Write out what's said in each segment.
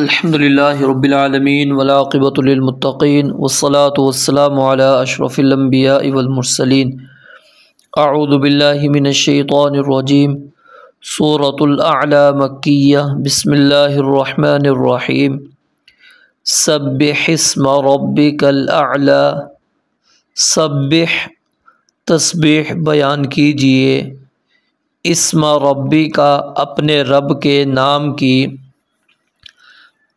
الحمد للہ رب العالمین والعاقبۃ للمتقین والصلاة والسلام علی اشرف الانبیاء والمرسلین۔ اعوذ باللہ من الشیطان الرجیم۔ سورۃ الاعلی مکیہ۔ بسم اللہ الرحمن الرحیم۔ سبح اسم ربک الاعلی۔ سبح تسبیح بیان کیجئے، اسم ربی کا اپنے رب کے نام کی،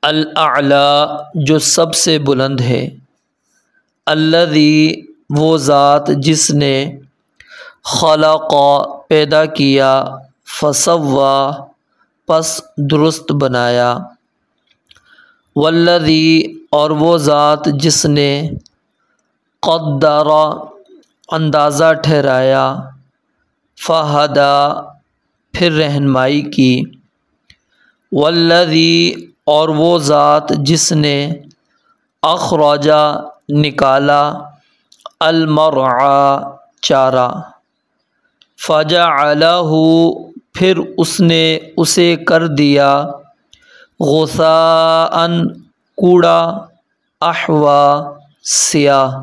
الاعلی جو سب سے بلند ہے، الذی وہ ذات جس نے، خلق پیدا کیا، فسوی پس درست بنایا، والذی اور وہ ذات جس نے، قدر اندازہ ٹھہرایا، فہدی پھر رہنمائی کی، والذی اور وہ ذات جس نے، اخرج نکالا، المرعی چارہ، فجعلہ پھر اس نے اسے کر دیا، غثاء کوڑا، احوا سیاہ،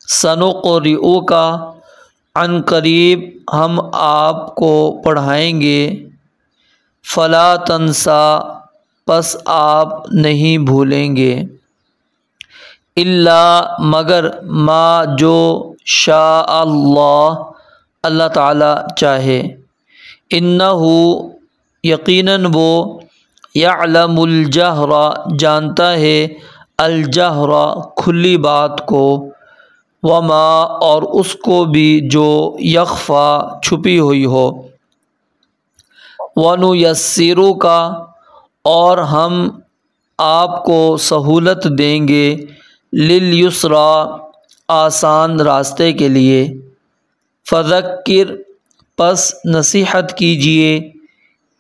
سنقرئک عن قریب ہم آپ کو پڑھائیں گے، فلا تنسیٰ پس آپ نہیں بھولیں گے، الا مگر ما جو، شاء اللہ اللہ تعالی چاہے، انہ یقیناً وہ، یعلم الجہر جانتا ہے، الجہر کھلی بات کو، وما اور اس کو بھی جو، یخفی چھپی ہوئی ہو، ونیسرک اور ہم آپ کو سہولت دیں گے، لیلیسری آسان راستے کے لیے، فذکر پس نصیحت کیجیے،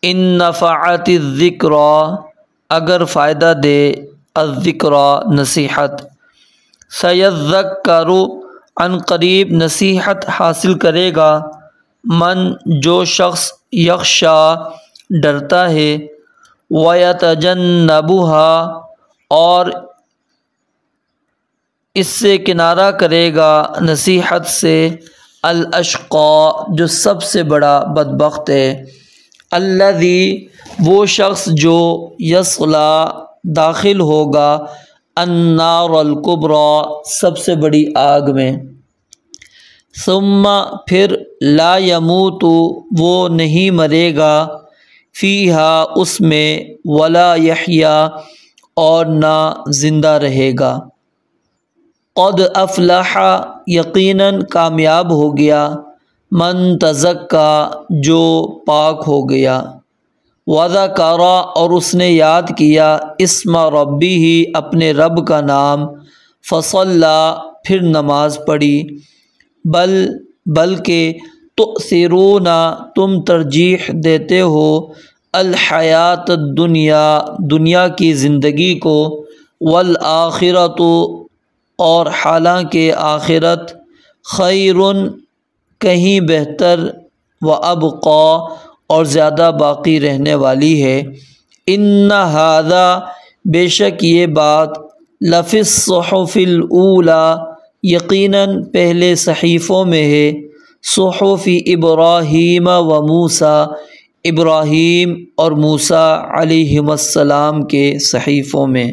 ان نفعت الذکریٰ اگر فائدہ دے، الذکریٰ نصیحت، سیذکر عن قریب نصیحت حاصل کرے گا، من جو شخص، یخشی ڈرتا ہے، وَيَتَجَنَّبُهَا اور اس سے کنارہ کرے گا نصیحت سے، الاشقی جو سب سے بڑا بدبخت ہے، الذی وہ شخص جو، یصلی داخل ہوگا، النار الکبریٰ سب سے بڑی آگ میں، ثم پھر، لا یموت وہ نہیں مرے گا، فیہا اس میں، ولا یحییٰ اور نہ زندہ رہے گا، قد افلح یقیناً کامیاب ہو گیا، من تزکی جو پاک ہو گیا، وذکر اور اس نے یاد کیا، اسم ربہ اپنے رب کا نام، فصلی پھر نماز پڑھی، بلکہ تؤثرون تم ترجیح دیتے ہو، الحیات الدنیا دنیا کی زندگی کو، والآخرۃ اور حالانکہ آخرت، خیر کہیں بہتر، وابقی اور زیادہ باقی رہنے والی ہے، ان ھذا بے شک یہ بات، لفی الصحف الاولی یقیناً پہلے صحیفوں میں ہے، صحف ابراہیم و موسیٰ ابراہیم اور موسیٰ علیہم السلام کے صحیفوں میں۔